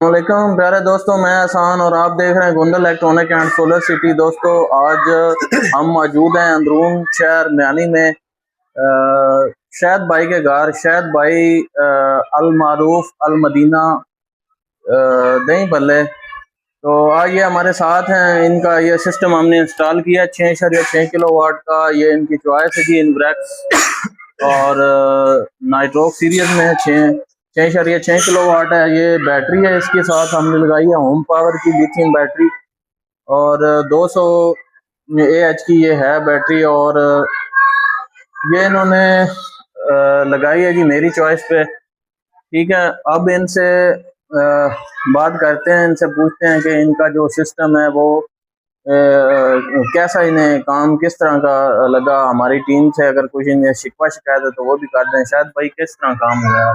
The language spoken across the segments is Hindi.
वालेकुम प्यारे दोस्तों, मैं एहसान और आप देख रहे हैं Gondal electronic and solar city. दोस्तों, आज हम मौजूद हैं अंदरून शहर म्यानी में शायद भाई के घर। शायद भाई अल मारूफ अल मदीना दही भल्ले। तो आज ये हमारे साथ हैं। इनका ये सिस्टम हमने इंस्टॉल किया 6.6 किलो वाट का। ये इनकी चॉइस है जी, इनब्रेक्स और नाइट्रोक सीरीज में है। 6.6 किलो वाट है। ये बैटरी है, इसके साथ हमने लगाई है होम पावर की लिथियम बैटरी और 200 AH की ये है बैटरी। और ये इन्होंने लगाई है जी मेरी चॉइस पे। ठीक है, अब इनसे बात करते हैं, इनसे पूछते हैं कि इनका जो सिस्टम है वो कैसा, इन्हें काम किस तरह का लगा। हमारी टीम से अगर कुछ इन्हें शिकवा शिकायत है तो वो भी कर दें। शायद भाई किस तरह काम हुआ है?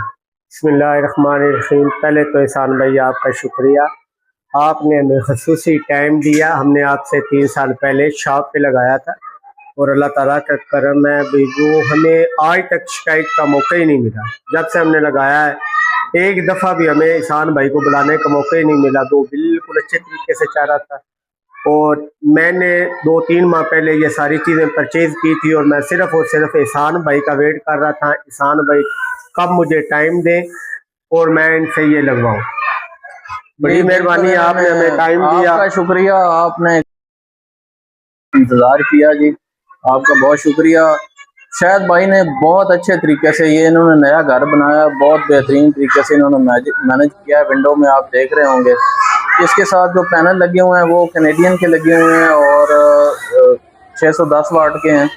बिस्मिल्लाहिर्रहमानिर्रहीम। पहले तो एहसान भाई आपका शुक्रिया, आपने हमें खसूसी टाइम दिया। हमने आपसे 3 साल पहले शॉप पे लगाया था और अल्लाह ताला का करम है भाई, वो हमें आज तक शिकायत का मौका ही नहीं मिला। जब से हमने लगाया है एक दफ़ा भी हमें एहसान भाई को बुलाने का मौका ही नहीं मिला। तो बिल्कुल अच्छे तरीके से चल रहा था और मैंने 2-3 माह पहले ये सारी चीज़ें परचेज की थी और मैं सिर्फ और सिर्फ एहसान भाई का वेट कर रहा था, एहसान भाई कब मुझे टाइम दें और मैं इनसे ये लगवाऊं। बड़ी मेहरबानी, आपने हमें टाइम दिया। आपका शुक्रिया, आपने इंतज़ार किया जी, आपका बहुत शुक्रिया। शायद भाई ने बहुत अच्छे तरीके से ये इन्होंने नया घर बनाया, बहुत बेहतरीन तरीके से इन्होंने मैनेज किया है। विंडो में आप देख रहे होंगे, इसके साथ जो पैनल लगे हुए हैं वो कैनेडियन के लगे हुए हैं और 610 वाट के हैं।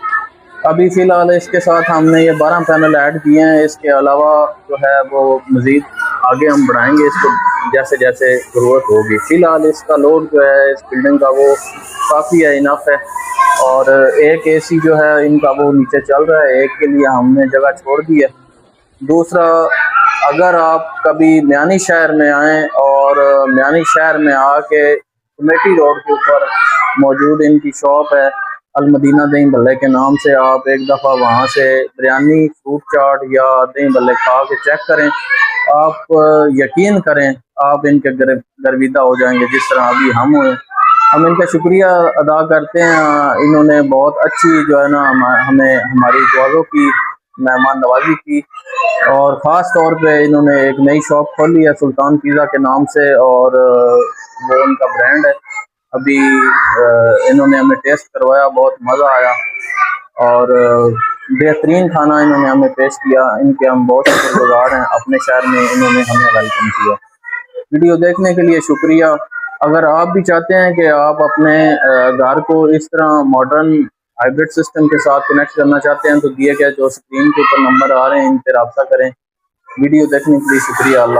अभी फ़िलहाल इसके साथ हमने ये 12 पैनल ऐड किए हैं। इसके अलावा जो है वो मज़ीद आगे हम बढ़ाएंगे इसको जैसे जैसे ज़रूरत होगी। फ़िलहाल इसका लोड जो है इस बिल्डिंग का वो काफ़ी है, इनफ है। और एक AC जो है इनका वो नीचे चल रहा है, एक के लिए हमने जगह छोड़ दी है। दूसरा, अगर आप कभी म्यानी शहर में आएँ और म्यानी शहर में आके कमेटी रोड के ऊपर मौजूद इनकी शॉप है अल मदीना दही भल्ले के नाम से, आप एक दफ़ा वहाँ से बिरयानी, फ्रूट चाट या दही भल्ले खा के चेक करें। आप यकीन करें, आप इनके गर्विदा हो जाएंगे जिस तरह अभी हम हुए। हम इनका शुक्रिया अदा करते हैं। इन्होंने बहुत अच्छी जो है ना हमें हमारी दुआओं की मेहमान नवाजी की और ख़ास तौर पे इन्होंने एक नई शॉप खोली है सुल्तान पिज़्ज़ा के नाम से और वो उनका ब्रांड है। अभी इन्होंने हमें टेस्ट करवाया, बहुत मज़ा आया और बेहतरीन खाना इन्होंने हमें पेश किया। इनके हम बहुत शुक्रगुजार हैं। अपने शहर में इन्होंने हमें वेलकम किया। वीडियो देखने के लिए शुक्रिया। अगर आप भी चाहते हैं कि आप अपने घर को इस तरह मॉडर्न हाइब्रिड सिस्टम के साथ कनेक्ट करना चाहते हैं तो दिए गए जो स्क्रीन के ऊपर नंबर आ रहे हैं इन पर रब्ता करें। वीडियो देखने के लिए शुक्रिया। अल्लाह।